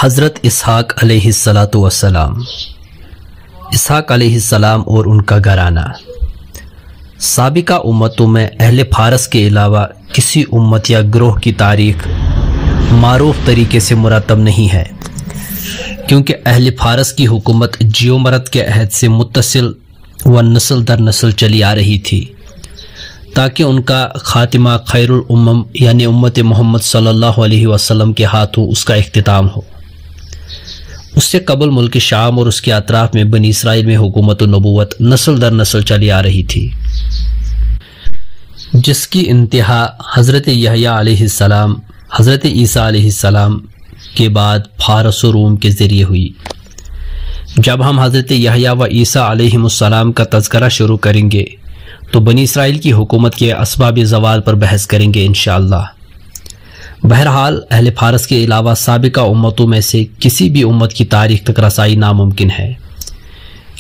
حضرت اسحاق علیہ السلام اسحاق علیہ السلام اور ان کا گھرانہ سابقہ امتوں میں اہل فارس کے علاوہ کسی امت یا گروہ کی تاریخ معروف طریقے سے مرتب نہیں ہے، کیونکہ اہل فارس کی حکومت جیومرت کے عہد سے متصل و نسل در نسل چلی آ رہی تھی، تاکہ ان کا خاتمہ خیر الامم یعنی امت محمد صلی اللہ علیہ وسلم کے ہاتھوں اس کا اختتام ہو۔ اس سے قبل ملک شام اور اس کے اطراف میں بنی اسرائیل میں حکومت و نبوت نسل در نسل چلی آ رہی تھی، جس کی انتہا حضرت یحییٰ علیہ السلام حضرت عیسیٰ علیہ السلام کے بعد فارس و روم کے ذریعے ہوئی۔ جب ہم حضرت یحییٰ و عیسیٰ علیہ السلام کا تذکرہ شروع کریں گے تو بنی اسرائیل کی حکومت کے اسباب زوال پر بحث کریں گے انشاءاللہ۔ بہرحال اہل فارس کے علاوہ سابقہ امتوں میں سے کسی بھی امت کی تاریخ تک رسائی ناممکن ہے،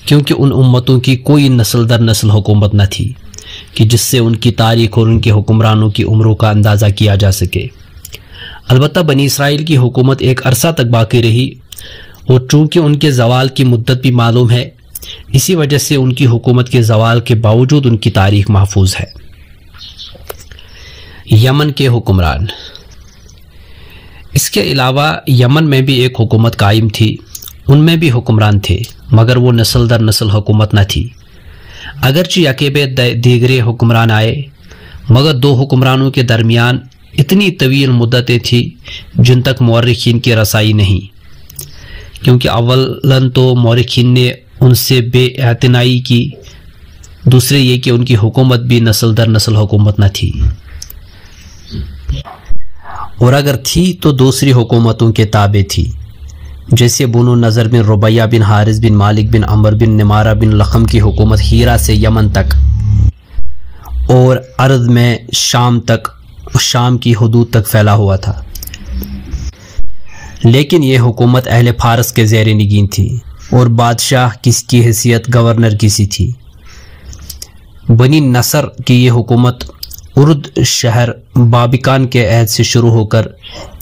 کیونکہ ان امتوں کی کوئی نسل در نسل حکومت نہ تھی کہ جس سے ان کی تاریخ اور ان کے حکمرانوں کی عمروں کا اندازہ کیا جا سکے۔ البتہ بنی اسرائیل کی حکومت ایک عرصہ تک باقی رہی، اور چونکہ ان کے زوال کی مدت بھی معلوم ہے، اسی وجہ سے ان کی حکومت کے زوال کے باوجود ان کی تاریخ محفوظ ہے۔ یمن کے حکمران۔ اس کے علاوہ یمن میں بھی ایک حکومت قائم تھی، ان میں بھی حکمران تھے، مگر وہ نسل در نسل حکومت نہ تھی۔ اگرچہ یکے بعد دیگرے حکمران آئے، مگر دو حکمرانوں کے درمیان اتنی طویل مدتیں تھیں جن تک مورخین کی رسائی نہیں، کیونکہ اولاً تو مورخین نے ان سے بے اعتنائی کی، دوسرے یہ کہ ان کی حکومت بھی نسل در نسل حکومت نہ تھی، اور اگر تھی تو دوسری حکومتوں کے تابع تھی، جیسے بنو نضر بن ربیہ بن حارث بن مالک بن عمر بن نمارہ بن لخم کی حکومت ہیرا سے یمن تک اور ارض میں شام تک، شام کی حدود تک پھیلا ہوا تھا، لیکن یہ حکومت اہل فارس کے زیر نگین تھی اور بادشاہ کس کی حیثیت گورنر کی سی تھی۔ بنی نصر کی یہ حکومت ارد شہر بابکان کے عہد سے شروع ہو کر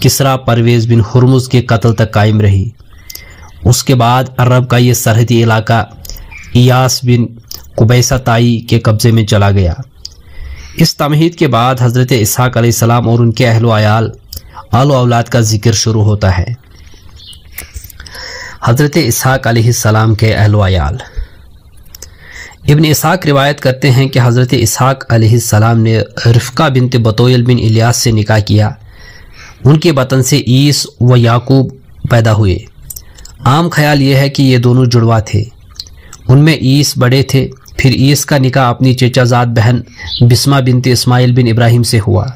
کسریٰ پرویز بن ہرمز کے قتل تک قائم رہی۔ اس کے بعد عرب کا یہ سرحدی علاقہ ایاس بن قبیصہ تائی کے قبضے میں چلا گیا۔ اس تمہید کے بعد حضرت اسحاق علیہ السلام اور ان کے اہل و عیال آل و اولاد کا ذکر شروع ہوتا ہے۔ حضرت اسحاق علیہ السلام کے اہل و عیال۔ ابن اسحاق روایت کرتے ہیں کہ حضرت اسحاق علیہ السلام نے رفقہ بنت بطویل بن الیاس سے نکاح کیا، ان کے بطن سے عیس و یعقوب پیدا ہوئے۔ عام خیال یہ ہے کہ یہ دونوں جڑواں تھے، ان میں عیس بڑے تھے۔ پھر عیس کا نکاح اپنی چچا زاد بہن بسمہ بنت اسماعیل بن ابراہیم سے ہوا،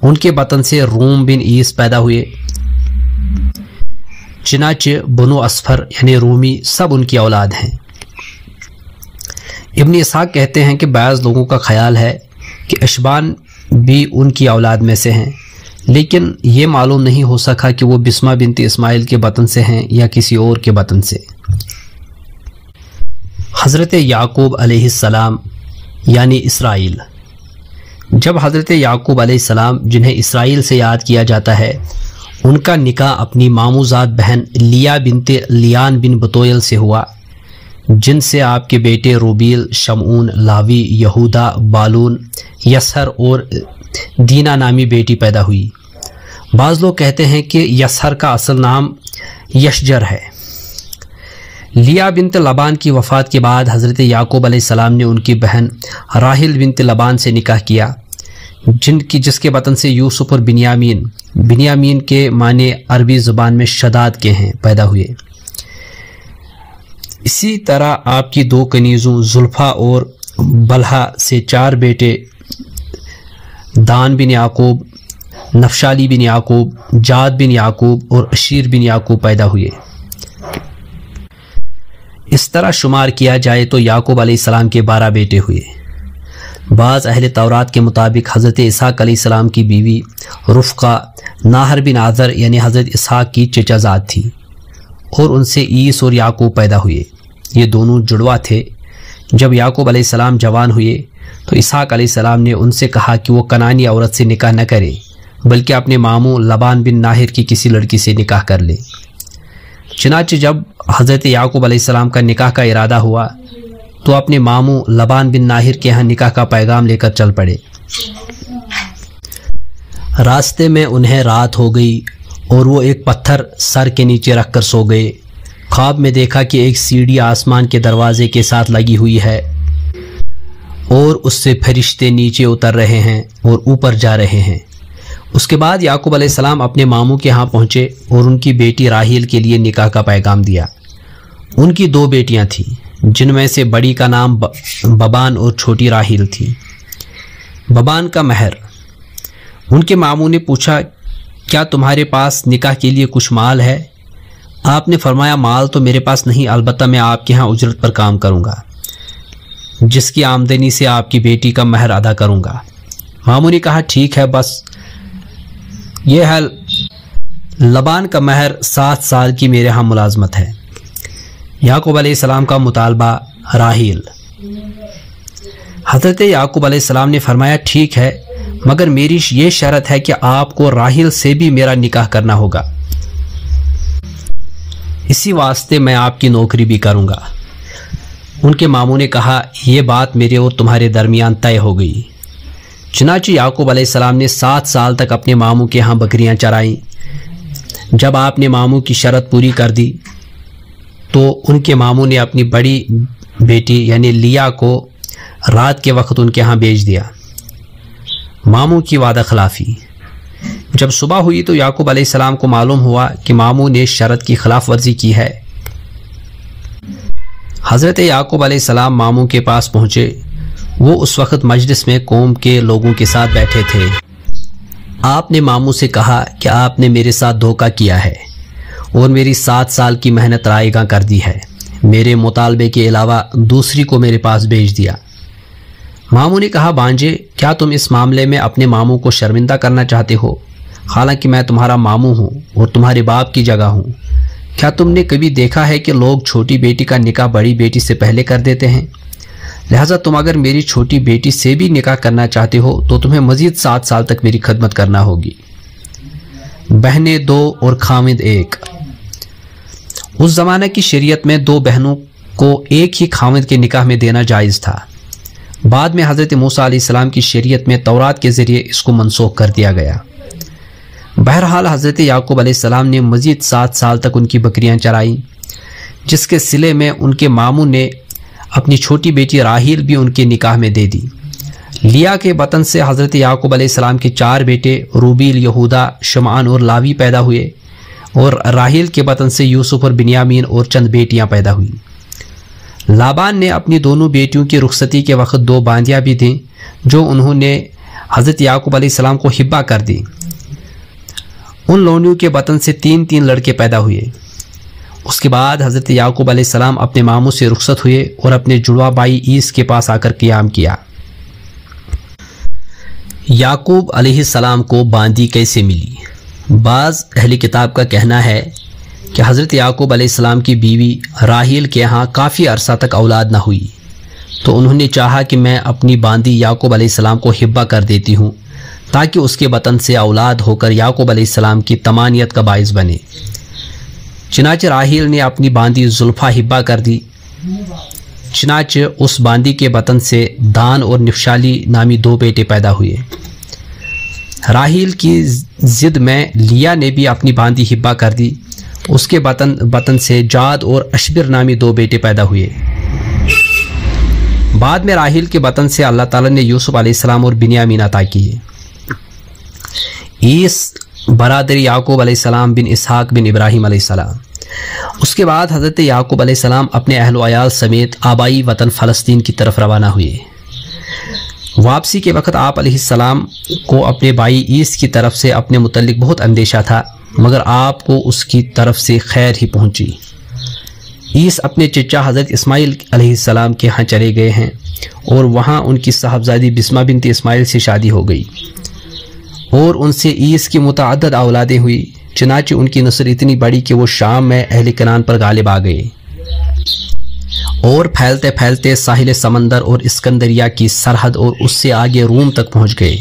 ان کے بطن سے روم بن عیس پیدا ہوئے۔ چنانچہ بنو اصفر یعنی رومی سب ان کی اولاد ہیں۔ ابن اسحاق کہتے ہیں کہ بعض لوگوں کا خیال ہے کہ اشبان بھی ان کی اولاد میں سے ہیں، لیکن یہ معلوم نہیں ہو سکا کہ وہ بسمہ بنت اسماعیل کے بطن سے ہیں یا کسی اور کے بطن سے۔ حضرت یعقوب علیہ السلام یعنی اسرائیل۔ جب حضرت یعقوب علیہ السلام، جنہیں اسرائیل سے یاد کیا جاتا ہے، ان کا نکاح اپنی ماموزاد بہن لیا بنت لیان بن بطویل سے ہوا، جن سے آپ کے بیٹے روبیل، شمعون، لاوی، یہودا، بالون، یسہر اور دینا نامی بیٹی پیدا ہوئی۔ بعض لوگ کہتے ہیں کہ یسہر کا اصل نام یشجر ہے۔ لیا بنت لبان کی وفات کے بعد حضرت یعقوب علیہ السلام نے ان کی بہن راحل بنت لبان سے نکاح کیا، جس کے بطن سے یوسف اور بنیامین کے معنی عربی زبان میں شداد کے ہیں پیدا ہوئے۔ اسی طرح آپ کی دو کنیزوں زلفا اور بلہا سے 4 بیٹے دان بن یعقوب، نفشالی بن یعقوب، جاد بن یعقوب اور اشیر بن یعقوب پیدا ہوئے۔ اس طرح شمار کیا جائے تو یعقوب علیہ السلام کے 12 بیٹے ہوئے۔ بعض اہل تورات کے مطابق حضرت اسحاق علیہ السلام کی بیوی رفقہ ناہر بن آذر یعنی حضرت اسحاق کی چچا زاد تھی، اور ان سے عیس اور یعقوب پیدا ہوئے۔ یہ دونوں جڑواں تھے۔ جب یعقوب علیہ السلام جوان ہوئے تو اسحاق علیہ السلام نے ان سے کہا کہ وہ کنعانی عورت سے نکاح نہ کرے، بلکہ اپنے ماموں لبان بن ناہر کی کسی لڑکی سے نکاح کر لے۔ چنانچہ جب حضرت یعقوب علیہ السلام کا نکاح کا ارادہ ہوا تو اپنے ماموں لبان بن ناہر کے ہاں نکاح کا پیغام لے کر چل پڑے۔ راستے میں انہیں رات ہو گئی اور وہ ایک پتھر سر کے نیچے رکھ کر سو گئے۔ خواب میں دیکھا کہ ایک سیڑھی آسمان کے دروازے کے ساتھ لگی ہوئی ہے اور اس سے فرشتے نیچے اتر رہے ہیں اور اوپر جا رہے ہیں۔ اس کے بعد یعقوب علیہ السلام اپنے ماموں کے ہاں پہنچے اور ان کی بیٹی راحیل کے لیے نکاح کا پیغام دیا۔ ان کی 2 بیٹیاں تھیں، جن میں سے بڑی کا نام ببان اور چھوٹی راحیل تھی۔ ببان کا مہر۔ ان کے ماموں نے پوچھا، کیا تمہارے پاس نکاح کے لیے کچھ مال ہے؟ آپ نے فرمایا، مال تو میرے پاس نہیں، البتہ میں آپ کے ہاں اجرت پر کام کروں گا، جس کی آمدنی سے آپ کی بیٹی کا مہر ادا کروں گا۔ ماموں نے کہا، ٹھیک ہے، بس یہ ہے لبان کا مہر 7 سال کی میرے ہاں ملازمت ہے۔ یعقوب علیہ السلام کا مطالبہ راحیل۔ حضرت یعقوب علیہ السلام نے فرمایا، ٹھیک ہے، مگر میری یہ شرط ہے کہ آپ کو راحیل سے بھی میرا نکاح کرنا ہوگا، اسی واسطے میں آپ کی نوکری بھی کروں گا۔ ان کے ماموں نے کہا، یہ بات میرے اور تمہارے درمیان طے ہو گئی۔ چنانچہ یعقوب علیہ السلام نے 7 سال تک اپنے ماموں کے ہاں بکریاں چرائیں۔ جب آپ نے ماموں کی شرط پوری کر دی تو ان کے ماموں نے اپنی بڑی بیٹی یعنی لیا کو رات کے وقت ان کے ہاں بھیج دیا۔ ماموں کی وعدہ خلافی۔ جب صبح ہوئی تو یعقوب علیہ السلام کو معلوم ہوا کہ ماموں نے شرط کی خلاف ورزی کی ہے۔ حضرت یعقوب علیہ السلام ماموں کے پاس پہنچے۔ وہ اس وقت مجلس میں قوم کے لوگوں کے ساتھ بیٹھے تھے۔ آپ نے ماموں سے کہا کہ آپ نے میرے ساتھ دھوکہ کیا ہے اور میری 7 سال کی محنت رائے گاں کر دی ہے، میرے مطالبے کے علاوہ دوسری کو میرے پاس بھیج دیا۔ ماموں نے کہا، بانجے، کیا تم اس معاملے میں اپنے ماموں کو شرمندہ کرنا چاہتے ہو؟ حالانکہ میں تمہارا ماموں ہوں اور تمہارے باپ کی جگہ ہوں۔ کیا تم نے کبھی دیکھا ہے کہ لوگ چھوٹی بیٹی کا نکاح بڑی بیٹی سے پہلے کر دیتے ہیں؟ لہٰذا تم اگر میری چھوٹی بیٹی سے بھی نکاح کرنا چاہتے ہو تو تمہیں مزید 7 سال تک میری خدمت کرنا ہوگی۔ بہنیں 2 اور خامد 1۔ اس زمانہ کی شریعت میں 2 بہنوں کو ایک ہی خامد کے نکاح میں دینا جائز تھا۔ بعد میں حضرت موسیٰ علیہ السلام کی شریعت میں تورات کے ذریعے اس کو منسوخ کر دیا گیا۔ بہرحال حضرت یعقوب علیہ السلام نے مزید 7 سال تک ان کی بکریاں چرائیں، جس کے صلے میں ان کے ماموں نے اپنی چھوٹی بیٹی راحیل بھی ان کے نکاح میں دے دی۔ لیا کے بطن سے حضرت یعقوب علیہ السلام کے 4 بیٹے روبیل، یہودا، شمعان اور لاوی پیدا ہوئے، اور راحیل کے بطن سے یوسف اور بنیامین اور چند بیٹیاں پیدا ہوئیں۔ لابان نے اپنی دونوں بیٹیوں کی رخصتی کے وقت 2 باندیاں بھی دیں، جو انہوں نے حضرت یعقوب علیہ السلام کو ہبہ کر دی۔ ان لونیوں کے بطن سے 3 لڑکے پیدا ہوئے۔ اس کے بعد حضرت یعقوب علیہ السلام اپنے ماموں سے رخصت ہوئے اور اپنے جڑواں بھائی عیس کے پاس آ کر قیام کیا۔ یعقوب علیہ السلام کو باندی کیسے ملی؟ بعض اہل کتاب کا کہنا ہے کہ حضرت یعقوب علیہ السلام کی بیوی راحیل کے ہاں کافی عرصہ تک اولاد نہ ہوئی، تو انہوں نے چاہا کہ میں اپنی باندی یعقوب علیہ السلام کو ہبہ کر دیتی ہوں تاکہ اس کے بطن سے اولاد ہو کر یعقوب علیہ السلام کی تمانیت کا باعث بنے۔ چنانچہ راحیل نے اپنی باندی زلفا ہبہ کر دی۔ چنانچہ اس باندی کے بطن سے دان اور نفشالی نامی 2 بیٹے پیدا ہوئے۔ راحیل کی ضد میں لیا نے بھی اپنی باندی ہبہ کر دی۔ اس کے بطن سے جاد اور اشبر نامی 2 بیٹے پیدا ہوئے۔ بعد میں راحیل کے بطن سے اللہ تعالیٰ نے یوسف علیہ السلام اور بنیامین عطا کیے۔ عیس برادر یعقوب علیہ السلام بن اسحاق بن ابراہیم علیہ السلام۔ اس کے بعد حضرت یعقوب علیہ السلام اپنے اہل و عیال سمیت آبائی وطن فلسطین کی طرف روانہ ہوئے۔ واپسی کے وقت آپ علیہ السلام کو اپنے بھائی عیس کی طرف سے اپنے متعلق بہت اندیشہ تھا، مگر آپ کو اس کی طرف سے خیر ہی پہنچی۔ عیس اپنے چچا حضرت اسماعیل علیہ السلام کے ہاں چلے گئے ہیں اور وہاں ان کی صاحبزادی بسمہ بنت اسماعیل سے شادی ہو گئی اور ان سے عیس کی متعدد اولادیں ہوئی۔ چنانچہ ان کی نسل اتنی بڑی کہ وہ شام میں اہل کنعان پر غالب آ گئے اور پھیلتے پھیلتے ساحل سمندر اور اسکندریہ کی سرحد اور اس سے آگے روم تک پہنچ گئے۔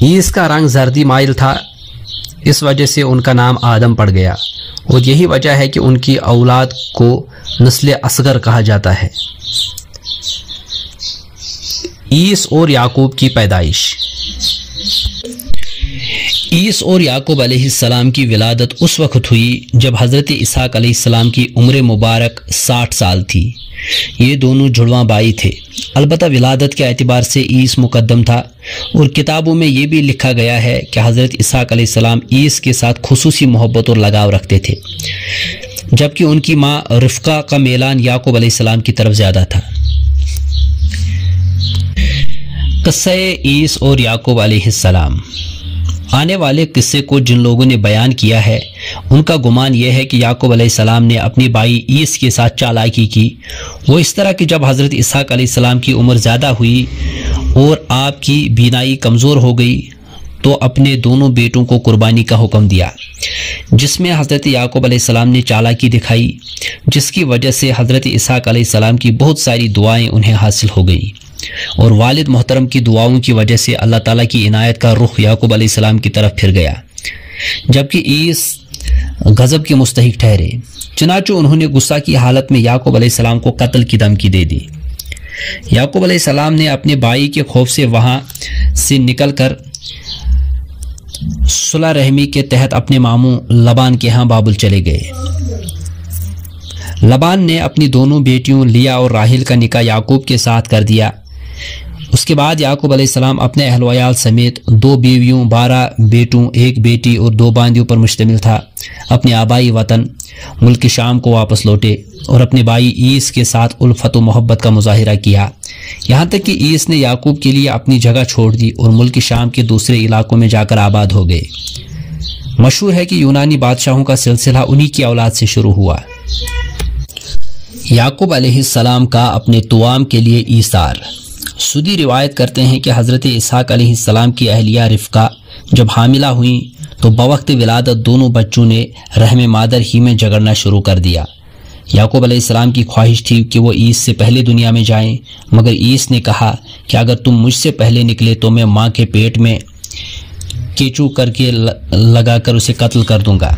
عیس کا رنگ زردی مائل تھا، اس وجہ سے ان کا نام آدم پڑ گیا، اور یہی وجہ ہے کہ ان کی اولاد کو نسل اصغر کہا جاتا ہے۔ عیس اور یعقوب کی پیدائش۔ عیس اور یعقوب علیہ السلام کی ولادت اس وقت ہوئی جب حضرت اسحاق علیہ السلام کی عمر مبارک 60 سال تھی۔ یہ دونوں جڑواں بھائی تھے، البتہ ولادت کے اعتبار سے عیس مقدم تھا، اور کتابوں میں یہ بھی لکھا گیا ہے کہ حضرت اسحاق علیہ السلام عیس کے ساتھ خصوصی محبت اور لگاؤ رکھتے تھے، جبکہ ان کی ماں رفقہ کا میلان یعقوب علیہ السلام کی طرف زیادہ تھا۔ قصہ عیس اور یعقوب علیہ السلام۔ آنے والے قصے کو جن لوگوں نے بیان کیا ہے ان کا گمان یہ ہے کہ یعقوب علیہ السلام نے اپنی بھائی عیس کے ساتھ چالاکی کی، وہ اس طرح کہ جب حضرت اسحاق علیہ السلام کی عمر زیادہ ہوئی اور آپ کی بینائی کمزور ہو گئی تو اپنے دونوں بیٹوں کو قربانی کا حکم دیا، جس میں حضرت یعقوب علیہ السلام نے چالاکی دکھائی، جس کی وجہ سے حضرت اسحاق علیہ السلام کی بہت ساری دعائیں انہیں حاصل ہو گئیں، اور والد محترم کی دعاؤں کی وجہ سے اللہ تعالیٰ کی عنایت کا رخ یعقوب علیہ السلام کی طرف پھر گیا، جبکہ عیس غضب کے مستحق ٹھہرے، چنانچہ انہوں نے غصہ کی حالت میں یعقوب علیہ السلام کو قتل کی دھمکی دے دی۔ یعقوب علیہ السلام نے اپنے بھائی کے خوف سے وہاں سے نکل کر صلح رحمی کے تحت اپنے ماموں لبان کے ہاں بابل چلے گئے۔ لبان نے اپنی دونوں بیٹیوں لیا اور راحیل کا نکاح یعقوب کے ساتھ کر دیا۔ اس کے بعد یعقوب علیہ السلام اپنے اہل ویال سمیت 2 بیویوں، 12 بیٹوں، 1 بیٹی اور 2 باندیوں پر مشتمل تھا، اپنے آبائی وطن ملک شام کو واپس لوٹے اور اپنے بھائی عیس کے ساتھ الفت و محبت کا مظاہرہ کیا، یہاں تک کہ عیس نے یعقوب کے لیے اپنی جگہ چھوڑ دی اور ملک شام کے دوسرے علاقوں میں جا کر آباد ہو گئے۔ مشہور ہے کہ یونانی بادشاہوں کا سلسلہ انہی کی اولاد سے شروع ہوا۔ یعقوب علیہ السلام کا اپنے توام کے لیے ایثار۔ سودی روایت کرتے ہیں کہ حضرت اسحاق علیہ السلام کی اہلیہ رفقہ جب حاملہ ہوئیں تو بوقت ولادت دونوں بچوں نے رحم مادر ہی میں جگڑنا شروع کر دیا۔ یعقوب علیہ السلام کی خواہش تھی کہ وہ عیس سے پہلے دنیا میں جائیں، مگر عیس نے کہا کہ اگر تم مجھ سے پہلے نکلے تو میں ماں کے پیٹ میں کیچو کر کے لگا کر اسے قتل کر دوں گا۔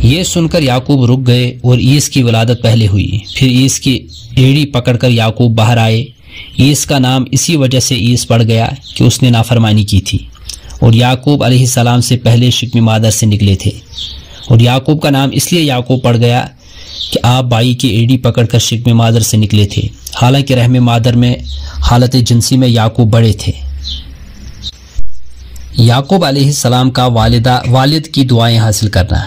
یہ سن کر یعقوب رک گئے اور عیس کی ولادت پہلے ہوئی۔ پھر عیس کی ایڑی پکڑ کر یعقوب باہر آئے۔ عیس کا نام اسی وجہ سے عیس پڑ گیا کہ اس نے نافرمانی کی تھی، اور یعقوب علیہ السلام سے پہلے شکم مادر سے نکلے تھے، اور یعقوب کا نام اس لیے یعقوب پڑ گیا کہ آپ بھائی کی ایڑی پکڑ کر شکم مادر سے نکلے تھے، حالانکہ رحم مادر میں حالت جنسی میں یعقوب بڑے تھے۔ یعقوب علیہ السلام کا والد کی دعائیں حاصل کرنا۔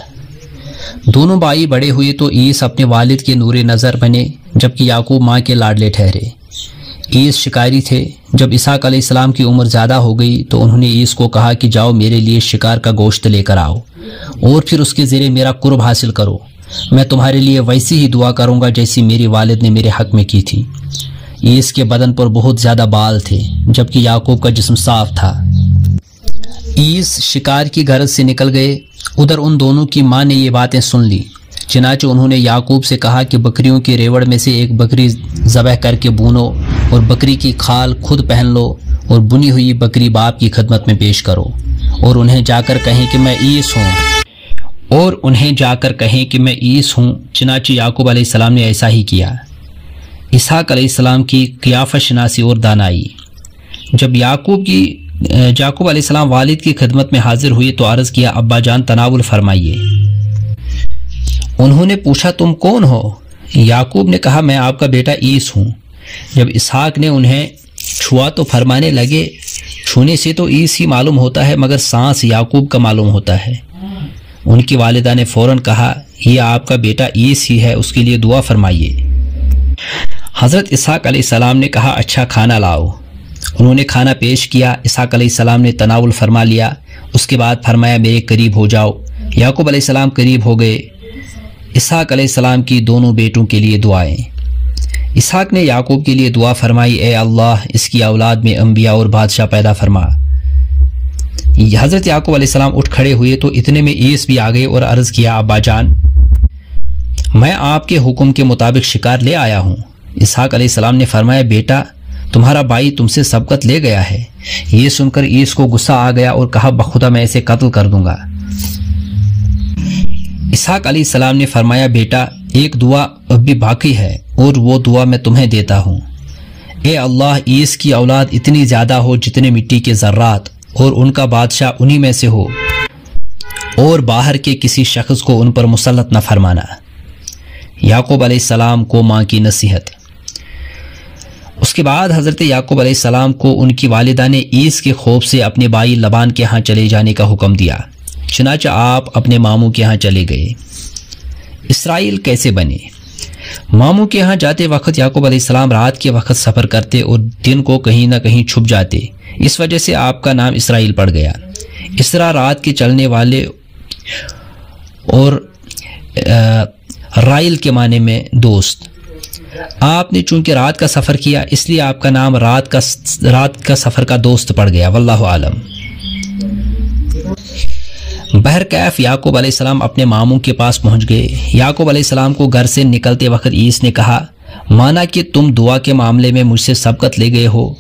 دونوں بھائی بڑے ہوئے تو عیس اپنے والد کے نور نظر بنے، جبکہ یعقوب ماں کے لاڈلے ٹھہرے۔ عیس شکاری تھے۔ جب اسحاق علیہ السلام کی عمر زیادہ ہو گئی تو انہوں نے عیس کو کہا کہ جاؤ میرے لیے شکار کا گوشت لے کر آؤ اور پھر اس کے ذریعے میرا قرب حاصل کرو، میں تمہارے لیے ویسی ہی دعا کروں گا جیسی میری والد نے میرے حق میں کی تھی۔ عیس کے بدن پر بہت زیادہ بال تھے، جبکہ یعقوب کا جسم صاف تھا۔ عیس شکار کی غرض سے نکل گئے، ادھر ان دونوں کی ماں نے یہ باتیں سن لی، چنانچہ انہوں نے یعقوب سے کہا کہ بکریوں کے ریوڑ میں سے ایک بکری ذبح کر کے بونو اور بکری کی کھال خود پہن لو اور بنی ہوئی بکری باپ کی خدمت میں پیش کرو، اور انہیں جا کر کہیں کہ میں عیس ہوں۔ چنانچہ یعقوب علیہ السلام نے ایسا ہی کیا۔ اسحاق علیہ السلام کی قیافہ شناسی اور دانائی۔ جب یعقوب علیہ السلام والد کی خدمت میں حاضر ہوئے تو عرض کیا، ابا جان تناول فرمائیے۔ انہوں نے پوچھا تم کون ہو؟ یعقوب نے کہا میں آپ کا بیٹا عیس ہوں۔ جب اسحاق نے انہیں چھوا تو فرمانے لگے، چھونے سے تو عیس ہی معلوم ہوتا ہے مگر سانس یعقوب کا معلوم ہوتا ہے۔ ان کی والدہ نے فوراً کہا یہ آپ کا بیٹا عیس ہی ہے، اس کے لیے دعا فرمائیے۔ حضرت اسحاق علیہ السلام نے کہا اچھا کھانا لاؤ۔ انہوں نے کھانا پیش کیا، اسحاق علیہ السلام نے تناول فرما لیا، اس کے بعد فرمایا میرے قریب ہو جاؤ۔ یعقوب علیہ السلام قریب ہو گئے۔ اسحاق علیہ السلام کی دونوں بیٹوں کے لیے دعائیں۔ اسحاق نے یعقوب کے لیے دعا فرمائی، اے اللہ اس کی اولاد میں انبیاء اور بادشاہ پیدا فرما۔ حضرت یعقوب علیہ السلام اٹھ کھڑے ہوئے تو اتنے میں عیس بھی آ گئے اور عرض کیا، ابا جان میں آپ کے حکم کے مطابق شکار لے آیا ہوں۔ اسحاق علیہ السلام نے فرمایا، بیٹا تمہارا بھائی تم سے سبقت لے گیا ہے۔ یہ سن کر عیس کو غصہ آ گیا اور کہا بخدا میں اسے قتل کر دوں گا۔ اسحاق علیہ السلام نے فرمایا بیٹا ایک دعا اب بھی باقی ہے اور وہ دعا میں تمہیں دیتا ہوں۔ اے اللہ عیس کی اولاد اتنی زیادہ ہو جتنے مٹی کے ذرات اور ان کا بادشاہ انہی میں سے ہو اور باہر کے کسی شخص کو ان پر مسلط نہ فرمانا۔ یعقوب علیہ السلام کو ماں کی نصیحت۔ اس کے بعد حضرت یعقوب علیہ السلام کو ان کی والدہ نے عیس کے خوف سے اپنے بھائی لبان کے ہاں چلے جانے کا حکم دیا، چنانچہ آپ اپنے ماموں کے ہاں چلے گئے۔ اسرائیل کیسے بنے؟ ماموں کے ہاں جاتے وقت یعقوب علیہ السلام رات کے وقت سفر کرتے اور دن کو کہیں نہ کہیں چھپ جاتے، اس وجہ سے آپ کا نام اسرائیل پڑ گیا۔ اس طرح رات کے چلنے والے اور رائل کے معنی میں دوست۔ آپ نے چونکہ رات کا سفر کیا اس لیے آپ کا نام رات کا سفر کا دوست پڑ گیا، واللہ عالم۔ بہرکیف یعقوب علیہ السلام اپنے ماموں کے پاس پہنچ گئے۔ یعقوب علیہ السلام کو گھر سے نکلتے وقت عیس نے کہا مانا کہ تم دعا کے معاملے میں مجھ سے سبقت لے گئے ہو،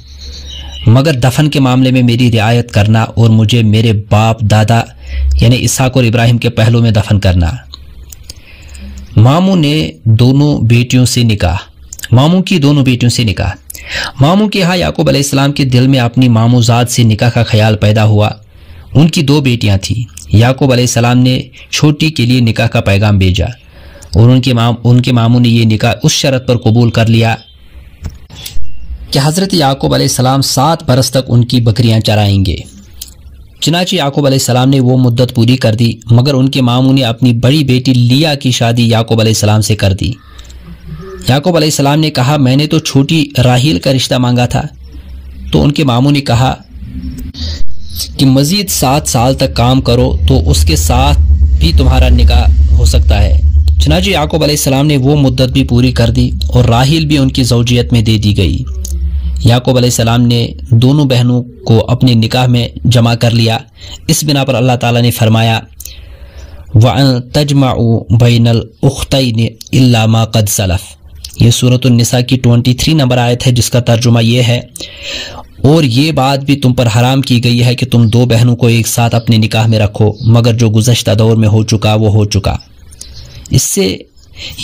مگر دفن کے معاملے میں میری رعایت کرنا اور مجھے میرے باپ دادا یعنی اسحاق اور ابراہیم کے پہلو میں دفن کرنا۔ ماموں کی دونوں بیٹیوں سے نکاح۔ ماموں کے ہاں یعقوب علیہ السلام کے دل میں اپنی ماموں زاد سے نکاح کا خیال پیدا ہوا۔ ان کی 2 بیٹیاں تھیں۔ یعقوب علیہ السلام نے چھوٹی کے لیے نکاح کا پیغام بھیجا اور ان کے ماموں نے یہ نکاح اس شرط پر قبول کر لیا کہ حضرت یعقوب علیہ السلام 7 برس تک ان کی بکریاں چرائیں گے۔ چنانچہ یعقوب علیہ السلام نے وہ مدت پوری کر دی، مگر ان کے ماموں نے اپنی بڑی بیٹی لیا کی شادی یعقوب علیہ السلام سے کر دی۔ یعقوب علیہ السلام نے کہا میں نے تو چھوٹی راحیل کا رشتہ مانگا تھا، تو ان کے ماموں نے کہا کہ مزید 7 سال تک کام کرو تو اس کے ساتھ بھی تمہارا نکاح ہو سکتا ہے۔ چنانچہ یعقوب علیہ السلام نے وہ مدت بھی پوری کر دی اور راحیل بھی ان کی زوجیت میں دے دی گئی۔ یعقوب علیہ السلام نے دونوں بہنوں کو اپنے نکاح میں جمع کر لیا۔ اس بنا پر اللہ تعالیٰ نے فرمایا وَأَن تَجْمَعُوا بَيْنَ الْأُخْتَيْنِ إِلَّا مَا قَدْ سَلَفَ۔ یہ سورۃ النساء کی 23 نمبر آیت ہے جس کا ترجمہ یہ ہے اور یہ بات بھی تم پر حرام کی گئی ہے کہ تم 2 بہنوں کو ایک ساتھ اپنے نکاح میں رکھو، مگر جو گزشتہ دور میں ہو چکا وہ ہو چکا۔ اس سے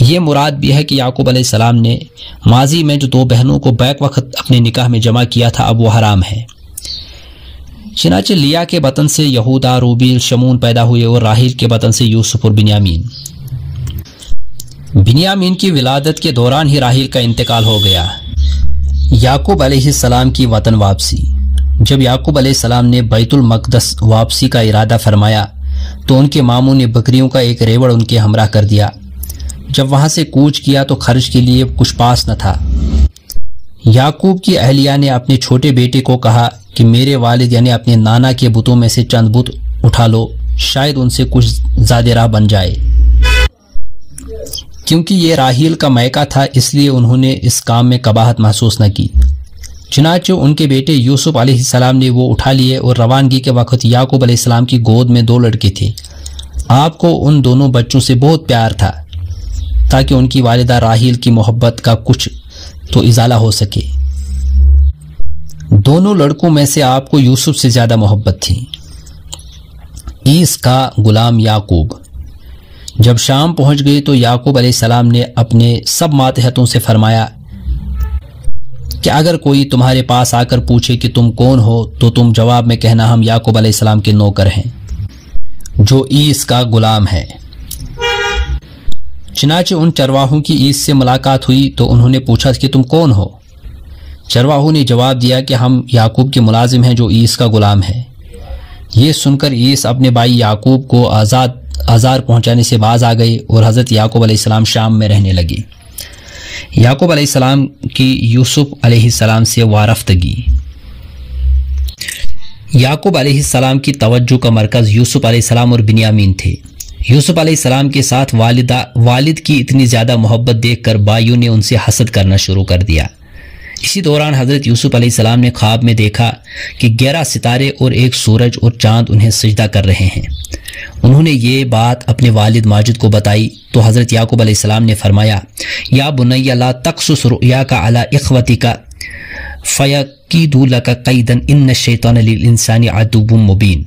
یہ مراد بھی ہے کہ یعقوب علیہ السلام نے ماضی میں جو 2 بہنوں کو بیک وقت اپنے نکاح میں جمع کیا تھا اب وہ حرام ہے۔ چنانچہ لیا کے بطن سے یہودا، روبیل، شمون پیدا ہوئے اور راحیل کے بطن سے یوسف اور بنیامین۔ بنیامین کی ولادت کے دوران ہی راحیل کا انتقال ہو گیا۔ یعقوب علیہ السلام کی وطن واپسی۔ جب یعقوب علیہ السلام نے بیت المقدس واپسی کا ارادہ فرمایا تو ان کے ماموں نے بکریوں کا ایک ریوڑ ان کے ہمراہ کر دیا۔ جب وہاں سے کوچ کیا تو خرچ کے لیے کچھ پاس نہ تھا۔ یعقوب کی اہلیہ نے اپنے چھوٹے بیٹے کو کہا کہ میرے والد یعنی اپنے نانا کے بتوں میں سے چند بت اٹھا لو، شاید ان سے کچھ زیادہ راہ بن جائے۔ کیونکہ یہ راحیل کا میکہ تھا اس لیے انہوں نے اس کام میں قباحت محسوس نہ کی۔ چنانچہ ان کے بیٹے یوسف علیہ السلام نے وہ اٹھا لیے اور روانگی کے وقت یعقوب علیہ السلام کی گود میں 2 لڑکے تھے۔ آپ کو ان دونوں بچوں سے بہت پیار تھا تاکہ ان کی والدہ راحیل کی محبت کا کچھ تو ازالہ ہو سکے۔ دونوں لڑکوں میں سے آپ کو یوسف سے زیادہ محبت تھی۔ عیس کا غلام یعقوب۔ جب شام پہنچ گئے تو یعقوب علیہ السلام نے اپنے سب ماتحتوں سے فرمایا کہ اگر کوئی تمہارے پاس آ کر پوچھے کہ تم کون ہو تو تم جواب میں کہنا ہم یعقوب علیہ السلام کے نوکر ہیں جو عیس کا غلام ہے۔ چنانچہ ان چرواہوں کی عیس سے ملاقات ہوئی تو انہوں نے پوچھا کہ تم کون ہو؟ چرواہوں نے جواب دیا کہ ہم یعقوب کے ملازم ہیں جو عیس کا غلام ہے۔ یہ سن کر عیس اپنے بھائی یعقوب کو آزار پہنچانے سے باز آ گئے اور حضرت یعقوب علیہ السلام شام میں رہنے لگے۔ یعقوب علیہ السلام کی یوسف علیہ السلام سے وارفتگی۔ یعقوب علیہ السلام کی توجہ کا مرکز یوسف علیہ السلام اور بنیامین تھے۔ یوسف علیہ السلام کے ساتھ والد کی اتنی زیادہ محبت دیکھ کر بھائیوں نے ان سے حسد کرنا شروع کر دیا۔ اسی دوران حضرت یوسف علیہ السلام نے خواب میں دیکھا کہ 11 ستارے اور ایک سورج اور چاند انہیں سجدہ کر رہے ہیں۔ انہوں نے یہ بات اپنے والد ماجد کو بتائی تو حضرت یعقوب علیہ السلام نے فرمایا یا بنی لا تقصص رؤیاک علی اخوتک فَيَكِيدُ لَكَ قَيْدًا إِنَّ الشَّيْطَانَ لِلْإِنسَانِ عَدُوٌّ مُبِينٌ۔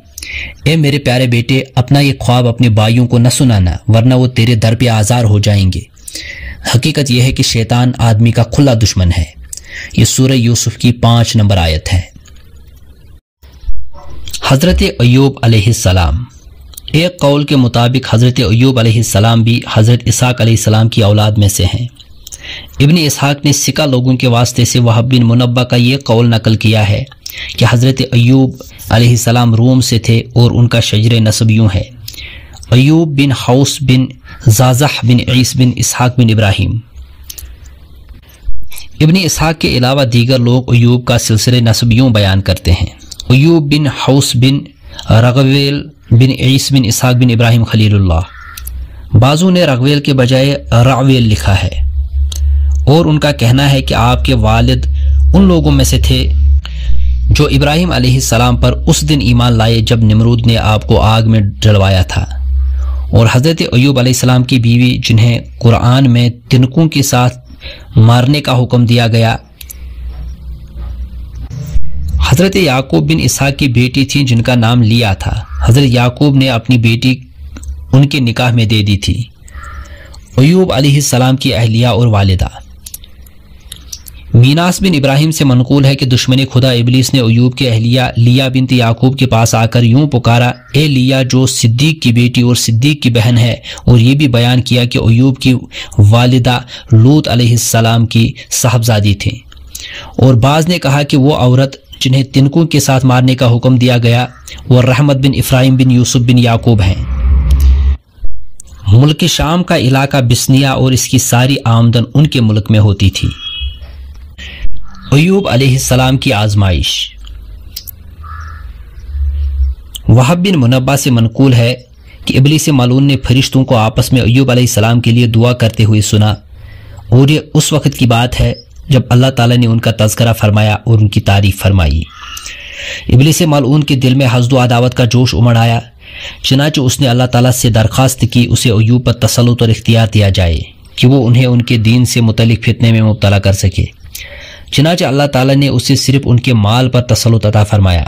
اے میرے پیارے بیٹے، اپنا یہ خواب اپنے بھائیوں کو نہ سنانا، ورنہ وہ تیرے در پہ آزار ہو جائیں گے۔ حقیقت یہ ہے کہ شیطان آدمی کا کھلا دشمن ہے۔ یہ سورہ یوسف کی 5 نمبر آیت ہے۔ حضرت ایوب علیہ السلام۔ ایک قول کے مطابق حضرت ایوب علیہ السلام بھی حضرت اسحاق علیہ السلام کی اولاد میں سے ہیں۔ ابن اسحاق نے سکہ لوگوں کے واسطے سے وہب بن منبہ کا یہ قول نقل کیا ہے کہ حضرت ایوب علیہ السلام روم سے تھے اور ان کا شجر نسب یوں ہے: ایوب بن حوس بن زازح بن عیس بن اسحاق بن ابراہیم۔ ابن اسحاق کے علاوہ دیگر لوگ ایوب کا سلسلہ نسب یوں بیان کرتے ہیں: ایوب بن حوس بن رغویل بن عیس بن اسحاق بن ابراہیم خلیل اللہ۔ بعضوں نے رغویل کے بجائے رعویل لکھا ہے، اور ان کا کہنا ہے کہ آپ کے والد ان لوگوں میں سے تھے جو ابراہیم علیہ السلام پر اس دن ایمان لائے جب نمرود نے آپ کو آگ میں ڈلوایا تھا، اور حضرت ایوب علیہ السلام کی بیوی جنہیں قرآن میں تنکوں کے ساتھ مارنے کا حکم دیا گیا، حضرت یعقوب بن اسحاق کی بیٹی تھی جن کا نام لیا تھا۔ حضرت یعقوب نے اپنی بیٹی ان کے نکاح میں دے دی تھی۔ ایوب علیہ السلام کی اہلیہ اور والدہ۔ میناس بن ابراہیم سے منقول ہے کہ دشمن خدا ابلیس نے ایوب کی اہلیہ لیا بنت یعقوب کے پاس آ کر یوں پکارا: اے لیا جو صدیق کی بیٹی اور صدیق کی بہن ہے، اور یہ بھی بیان کیا کہ ایوب کی والدہ لوط علیہ السلام کی صاحبزادی تھیں۔ اور بعض نے کہا کہ وہ عورت جنہیں تنکوں کے ساتھ مارنے کا حکم دیا گیا وہ رحمت بن افراہیم بن یوسف بن یعقوب ہیں۔ ملک شام کا علاقہ بسنیا اور اس کی ساری آمدن ان کے ملک میں ہوتی تھی۔ ایوب علیہ السلام کی آزمائش۔ وہب بن منبہ سے منقول ہے کہ ابلیس ملعون نے فرشتوں کو آپس میں ایوب علیہ السلام کے لیے دعا کرتے ہوئے سنا، اور یہ اس وقت کی بات ہے جب اللہ تعالیٰ نے ان کا تذکرہ فرمایا اور ان کی تعریف فرمائی۔ ابلیس ملعون کے دل میں حسد و عداوت کا جوش امڑ آیا، چنانچہ اس نے اللہ تعالیٰ سے درخواست کی اسے ایوب پر تسلط اور اختیار دیا جائے کہ وہ انہیں ان کے دین سے متعلق فتنے میں مبتلا کر سکے۔ چنانچہ اللہ تعالیٰ نے اسے صرف ان کے مال پر تسلط عطا فرمایا،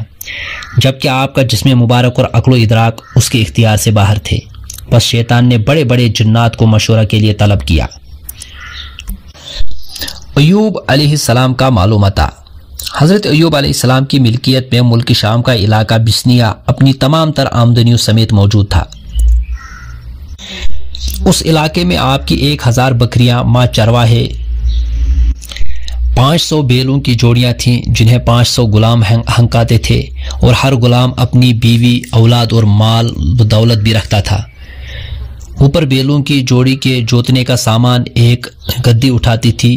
جبکہ آپ کا جسم مبارک اور عقل و ادراک اس کے اختیار سے باہر تھے۔ بس شیطان نے بڑے بڑے جنات کو مشورہ کے لیے طلب کیا۔ ایوب علیہ السلام کا مال و متاع۔ حضرت ایوب علیہ السلام کی ملکیت میں ملک شام کا علاقہ بسنیا اپنی تمام تر آمدنیوں سمیت موجود تھا۔ اس علاقے میں آپ کی 1000 بکریاں، ماں چرواہے، 500 بیلوں کی جوڑیاں تھیں جنہیں 500 غلام ہنکاتے تھے، اور ہر غلام اپنی بیوی، اولاد اور مال دولت بھی رکھتا تھا۔ اوپر بیلوں کی جوڑی کے جوتنے کا سامان ایک گدی اٹھاتی تھی۔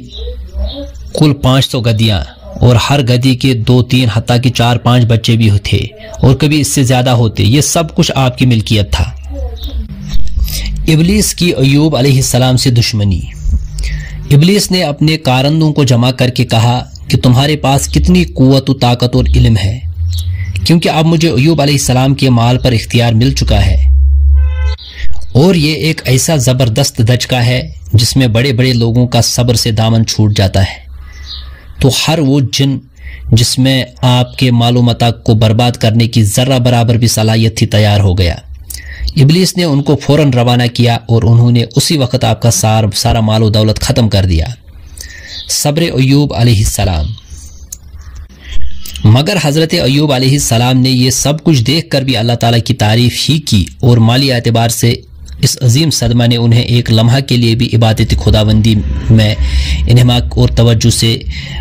کل 500 گدیاں، اور ہر گدی کے 2-3 حتیٰ کہ 4-5 بچے بھی تھے، اور کبھی اس سے زیادہ ہوتے۔ یہ سب کچھ آپ کی ملکیت تھا۔ ابلیس کی ایوب علیہ السلام سے دشمنی۔ ابلیس نے اپنے کارندوں کو جمع کر کے کہا کہ تمہارے پاس کتنی قوت و طاقت اور علم ہے، کیونکہ اب مجھے ایوب علیہ السلام کے مال پر اختیار مل چکا ہے، اور یہ ایک ایسا زبردست دھچکا ہے جس میں بڑے بڑے لوگوں کا صبر سے دامن چھوٹ جاتا ہے۔ تو ہر وہ جن جس میں آپ کے مال و متاع کو برباد کرنے کی ذرہ برابر بھی صلاحیت تھی تیار ہو گیا۔ ابلیس نے ان کو فوراً روانہ کیا، اور انہوں نے اسی وقت آپ کا سارا مال و دولت ختم کر دیا۔ صبر ایوب علیہ السلام۔ مگر حضرت ایوب علیہ السلام نے یہ سب کچھ دیکھ کر بھی اللہ تعالیٰ کی تعریف ہی کی، اور مالی اعتبار سے اس عظیم صدمہ نے انہیں ایک لمحہ کے لیے بھی عبادت خداوندی میں انہماک اور توجہ سے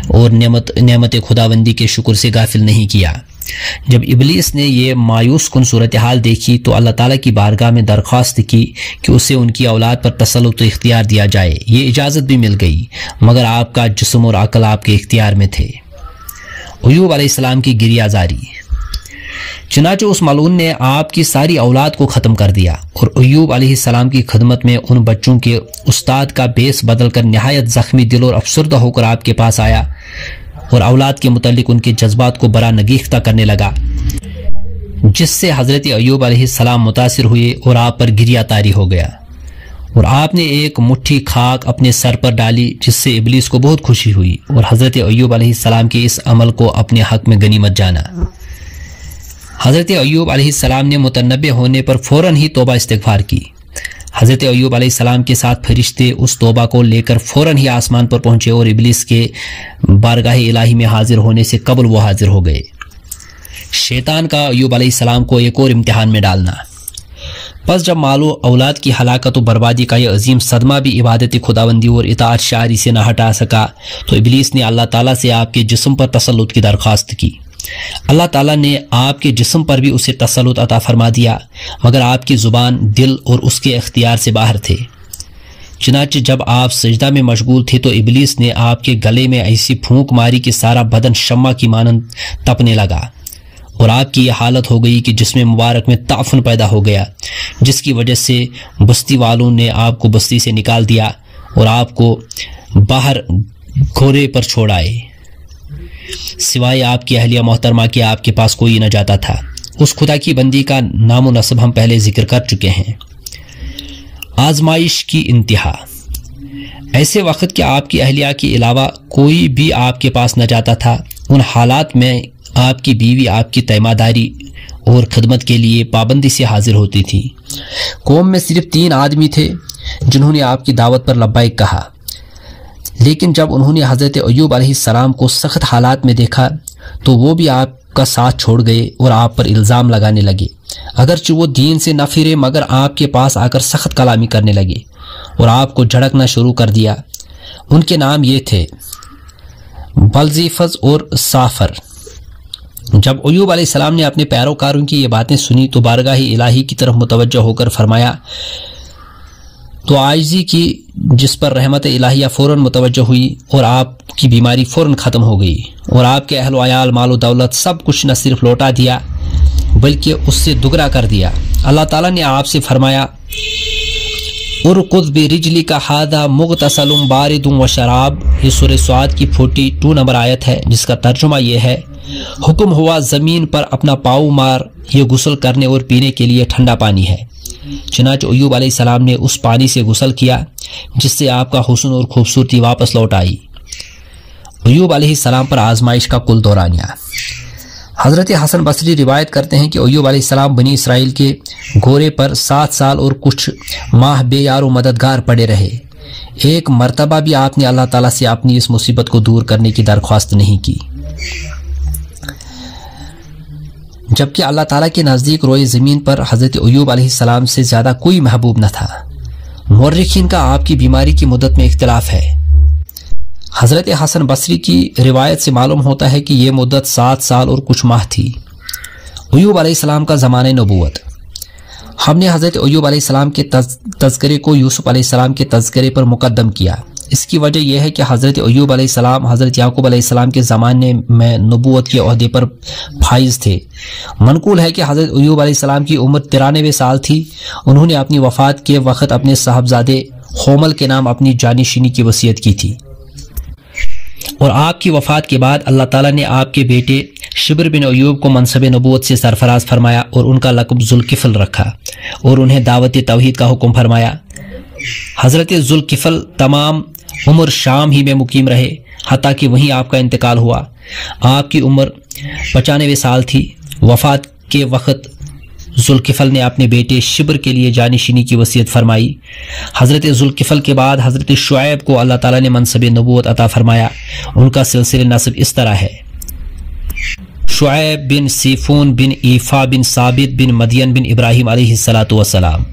اور نعمت خداوندی کے شکر سے غافل نہیں کیا۔ جب ابلیس نے یہ مایوس کن صورتحال دیکھی تو اللہ تعالیٰ کی بارگاہ میں درخواست کی کہ اسے ان کی اولاد پر تسلط و اختیار دیا جائے۔ یہ اجازت بھی مل گئی، مگر آپ کا جسم اور عقل آپ کے اختیار میں تھے۔ ایوب علیہ السلام کی گریہ زاری۔ چنانچہ اس ملعون نے آپ کی ساری اولاد کو ختم کر دیا، اور ایوب علیہ السلام کی خدمت میں ان بچوں کے استاد کا بیس بدل کر نہایت زخمی دل اور افسردہ ہو کر آپ کے پاس آیا، اور اولاد کے متعلق ان کے جذبات کو برا نگیختہ کرنے لگا، جس سے حضرت ایوب علیہ السلام متاثر ہوئے اور آپ پر گریہ طاری ہو گیا۔ اور آپ نے ایک مٹھی خاک اپنے سر پر ڈالی جس سے ابلیس کو بہت خوشی ہوئی اور حضرت ایوب علیہ السلام کے اس عمل کو اپنے حق میں غنیمت جانا۔ حضرت ایوب علیہ السلام نے متنبع ہونے پر فوراً ہی توبہ استغفار کی۔ حضرت ایوب علیہ السلام کے ساتھ فرشتے اس توبہ کو لے کر فوراً ہی آسمان پر پہنچے اور ابلیس کے بارگاہ الہی میں حاضر ہونے سے قبل وہ حاضر ہو گئے۔ شیطان کا ایوب علیہ السلام کو ایک اور امتحان میں ڈالنا۔ پس جب مال و اولاد کی ہلاکت و بربادی کا یہ عظیم صدمہ بھی عبادت خداوندی اور اطاعت شاعری سے نہ ہٹا سکا تو ابلیس نے اللہ تعالیٰ سے آپ کے جسم پر تسلط کی درخواست کی۔ اللہ تعالیٰ نے آپ کے جسم پر بھی اسے تسلط عطا فرما دیا، مگر آپ کی زبان، دل اور اس کے اختیار سے باہر تھے۔ چنانچہ جب آپ سجدہ میں مشغول تھے تو ابلیس نے آپ کے گلے میں ایسی پھونک ماری کہ سارا بدن شمع کی مانند تپنے لگا اور آپ کی یہ حالت ہو گئی کہ جسم مبارک میں تعفن پیدا ہو گیا، جس کی وجہ سے بستی والوں نے آپ کو بستی سے نکال دیا اور آپ کو باہر گھوڑے پر چھوڑ آئے۔ سوائے آپ کی اہلیہ محترمہ کے آپ کے پاس کوئی نہ جاتا تھا۔ اس خدا کی بندی کا نام و نسب ہم پہلے ذکر کر چکے ہیں۔ آزمائش کی انتہا۔ ایسے وقت کہ آپ کی اہلیہ کے علاوہ کوئی بھی آپ کے پاس نہ جاتا تھا، ان حالات میں آپ کی بیوی آپ کی تیمارداری اور خدمت کے لیے پابندی سے حاضر ہوتی تھی۔ قوم میں صرف 3 آدمی تھے جنہوں نے آپ کی دعوت پر لبیک کہا، لیکن جب انہوں نے حضرت ایوب علیہ السلام کو سخت حالات میں دیکھا تو وہ بھی آپ کا ساتھ چھوڑ گئے اور آپ پر الزام لگانے لگے۔ اگرچہ وہ دین سے نہ پھرے مگر آپ کے پاس آ کر سخت کلامی کرنے لگے اور آپ کو جھڑکنا شروع کر دیا۔ ان کے نام یہ تھے بلزیفز اور سافر۔ جب ایوب علیہ السلام نے اپنے پیروکاروں کی یہ باتیں سنی تو بارگاہ الہی کی طرف متوجہ ہو کر فرمایا تو عاجزی کی، جس پر رحمت الہیہ فوراً متوجہ ہوئی اور آپ کی بیماری فوراً ختم ہو گئی اور آپ کے اہل و عیال، مال و دولت سب کچھ نہ صرف لوٹا دیا بلکہ اس سے دگنا کر دیا۔ اللہ تعالیٰ نے آپ سے فرمایا ارکض برجلک ھذا مغتسل بارد وشراب۔ یہ سورہ سعد کی 42 نمبر آیت ہے جس کا ترجمہ یہ ہے، حکم ہوا زمین پر اپنا پاؤں مار، یہ غسل کرنے اور پینے کے لیے ٹھنڈا پانی ہے۔ چنانچہ ایوب علیہ السلام نے اس پانی سے غسل کیا جس سے آپ کا حسن اور خوبصورتی واپس لوٹ آئی۔ ایوب علیہ السلام پر آزمائش کا کل دورانیہ۔ حضرت حسن بصری روایت کرتے ہیں کہ ایوب علیہ السلام بنی اسرائیل کے گھوڑے پر 7 سال اور کچھ ماہ بے یار و مددگار پڑے رہے۔ ایک مرتبہ بھی آپ نے اللہ تعالیٰ سے اپنی اس مصیبت کو دور کرنے کی درخواست نہیں کی، جبکہ اللہ تعالیٰ کے نزدیک روئے زمین پر حضرت ایوب علیہ السلام سے زیادہ کوئی محبوب نہ تھا۔ مورخین کا آپ کی بیماری کی مدت میں اختلاف ہے۔ حضرت حسن بصری کی روایت سے معلوم ہوتا ہے کہ یہ مدت 7 سال اور کچھ ماہ تھی۔ ایوب علیہ السلام کا زمانہ نبوت۔ ہم نے حضرت ایوب علیہ السلام کے تذکرے کو یوسف علیہ السلام کے تذکرے پر مقدم کیا۔ اس کی وجہ یہ ہے کہ حضرت ایوب علیہ السلام حضرت یعقوب علیہ السلام کے زمانے میں نبوت کے عہدے پر فائز تھے۔ منقول ہے کہ حضرت ایوب علیہ السلام کی عمر 93 سال تھی۔ انہوں نے اپنی وفات کے وقت اپنے صاحبزادے خومل کے نام اپنی جانشینی کی وصیت کی تھی، اور آپ کی وفات کے بعد اللہ تعالیٰ نے آپ کے بیٹے شبر بن ایوب کو منصب نبوت سے سرفراز فرمایا اور ان کا لقب ذوالکفل رکھا اور انہیں دعوت توحید کا حکم فرمایا۔ حضرت ذوالکفل تمام عمر شام ہی میں مقیم رہے حتیٰ کہ وہیں آپ کا انتقال ہوا۔ آپ کی عمر 95 سال تھی۔ وفات کے وقت ذوالکفل نے اپنے بیٹے شبر کے لیے جانشینی کی وصیت فرمائی۔ حضرت ذوالکفل کے بعد حضرت شعیب کو اللہ تعالیٰ نے منصب نبوت عطا فرمایا۔ ان کا سلسلہ نسب اس طرح ہے: شعیب بن سیفون بن ایفا بن ثابت بن مدین بن ابراہیم علیہ الصلاۃ والسلام۔